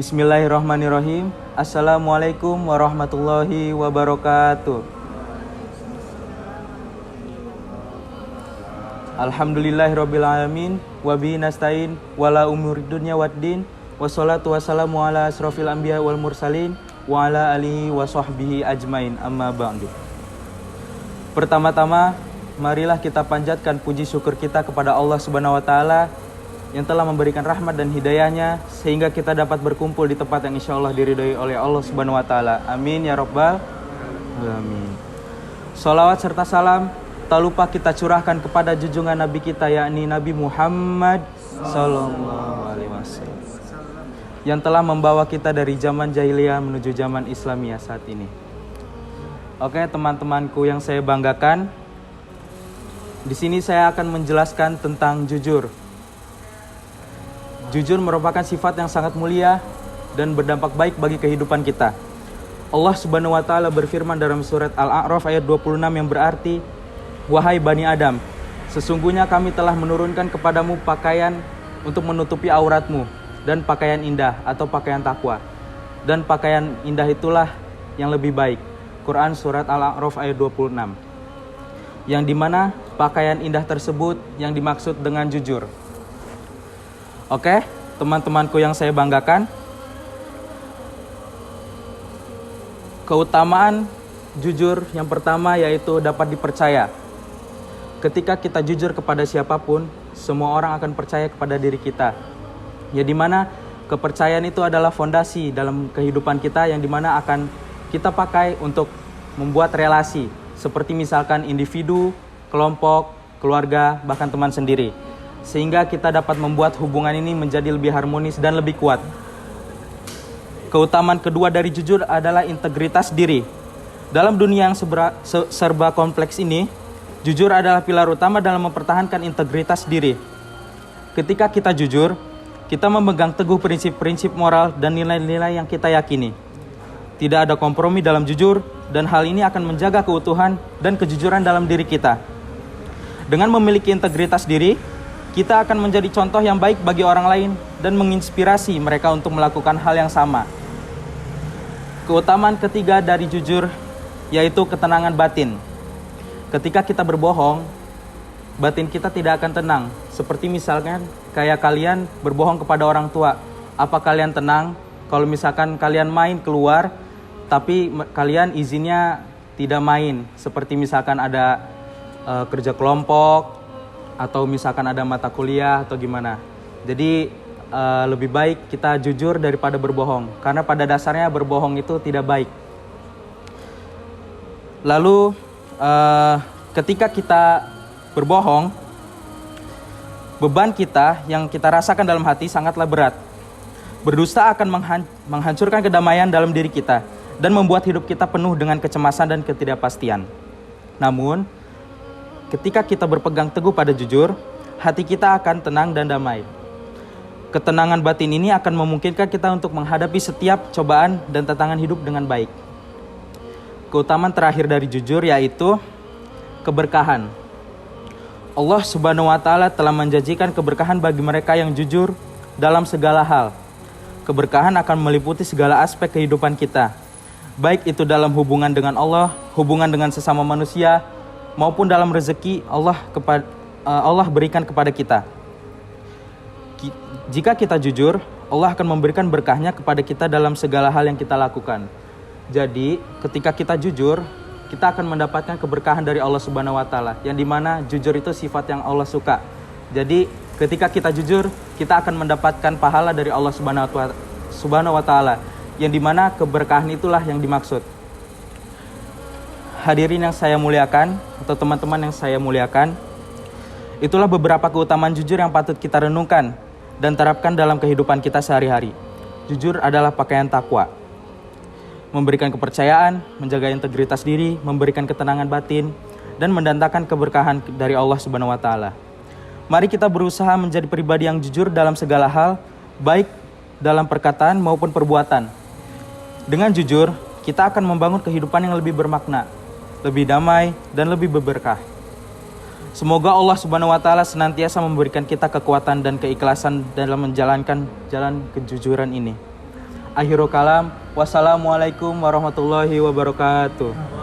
Bismillahirrahmanirrahim. Assalamualaikum warahmatullahi wabarakatuh. Alhamdulillahirabbil alamin wa bihi nasta'in wala umuri dunya waddin wassalatu wassalamu ala asrofil anbiya wal mursalin wa ala alihi wa sahbihi ajmain amma ba'du. Pertama-tama, marilah kita panjatkan puji syukur kita kepada Allah Subhanahu wa taala yang telah memberikan rahmat dan hidayahnya sehingga kita dapat berkumpul di tempat yang insya Allah diridhoi oleh Allah Subhanahu wa taala. Amin ya rabbal alamin. Sholawat serta salam tak lupa kita curahkan kepada junjungan Nabi kita, yakni Nabi Muhammad sallallahu alaihi wasallam, yang telah membawa kita dari zaman jahiliyah menuju zaman Islamiyah saat ini. Oke, teman-temanku yang saya banggakan, di sini saya akan menjelaskan tentang jujur. Jujur merupakan sifat yang sangat mulia dan berdampak baik bagi kehidupan kita. Allah Subhanahu wa taala berfirman dalam surat Al-A'raf ayat 26 yang berarti, "Wahai Bani Adam, sesungguhnya kami telah menurunkan kepadamu pakaian untuk menutupi auratmu dan pakaian indah atau pakaian takwa. Dan pakaian indah itulah yang lebih baik." Quran surat Al-A'raf ayat 26. Yang dimana pakaian indah tersebut yang dimaksud dengan jujur. Oke, teman-temanku yang saya banggakan, keutamaan jujur yang pertama yaitu dapat dipercaya. Ketika kita jujur kepada siapapun, semua orang akan percaya kepada diri kita. Ya, dimana kepercayaan itu adalah fondasi dalam kehidupan kita yang dimana akan kita pakai untuk membuat relasi. Seperti misalkan individu, kelompok, keluarga, bahkan teman sendiri. Sehingga kita dapat membuat hubungan ini menjadi lebih harmonis dan lebih kuat. Keutamaan kedua dari jujur adalah integritas diri. Dalam dunia yang serba kompleks ini, jujur adalah pilar utama dalam mempertahankan integritas diri. Ketika kita jujur, kita memegang teguh prinsip-prinsip moral dan nilai-nilai yang kita yakini. Tidak ada kompromi dalam jujur, dan hal ini akan menjaga keutuhan dan kejujuran dalam diri kita. Dengan memiliki integritas diri, kita akan menjadi contoh yang baik bagi orang lain dan menginspirasi mereka untuk melakukan hal yang sama. Keutamaan ketiga dari jujur yaitu ketenangan batin. Ketika kita berbohong, batin kita tidak akan tenang. Seperti misalkan kayak kalian berbohong kepada orang tua. Apa kalian tenang kalau misalkan kalian main keluar tapi kalian izinnya tidak main? Seperti misalkan ada kerja kelompok atau misalkan ada mata kuliah atau gimana. Jadi lebih baik kita jujur daripada berbohong, karena pada dasarnya berbohong itu tidak baik. Lalu ketika kita berbohong, beban kita yang kita rasakan dalam hati sangatlah berat. Berdusta akan menghancurkan kedamaian dalam diri kita dan membuat hidup kita penuh dengan kecemasan dan ketidakpastian. Namun ketika kita berpegang teguh pada jujur, hati kita akan tenang dan damai. Ketenangan batin ini akan memungkinkan kita untuk menghadapi setiap cobaan dan tantangan hidup dengan baik. Keutamaan terakhir dari jujur yaitu keberkahan. Allah Subhanahu wa taala telah menjanjikan keberkahan bagi mereka yang jujur dalam segala hal. Keberkahan akan meliputi segala aspek kehidupan kita, baik itu dalam hubungan dengan Allah, hubungan dengan sesama manusia, maupun dalam rezeki Allah berikan kepada kita. Jika kita jujur, Allah akan memberikan berkahnya kepada kita dalam segala hal yang kita lakukan. Jadi, ketika kita jujur, kita akan mendapatkan keberkahan dari Allah Subhanahu wa taala, yang dimana jujur itu sifat yang Allah suka. Jadi, ketika kita jujur, kita akan mendapatkan pahala dari Allah Subhanahu wa taala, yang dimana keberkahan itulah yang dimaksud. Hadirin yang saya muliakan, atau teman-teman yang saya muliakan, itulah beberapa keutamaan jujur yang patut kita renungkan dan terapkan dalam kehidupan kita sehari-hari. Jujur adalah pakaian takwa. Memberikan kepercayaan, menjaga integritas diri, memberikan ketenangan batin, dan mendatangkan keberkahan dari Allah Subhanahu wa taala. Mari kita berusaha menjadi pribadi yang jujur dalam segala hal, baik dalam perkataan maupun perbuatan. Dengan jujur, kita akan membangun kehidupan yang lebih bermakna, lebih damai, dan lebih berberkah. Semoga Allah Subhanahu wa taala senantiasa memberikan kita kekuatan dan keikhlasan dalam menjalankan jalan kejujuran ini. Akhirul kalam. Wassalamualaikum warahmatullahi wabarakatuh.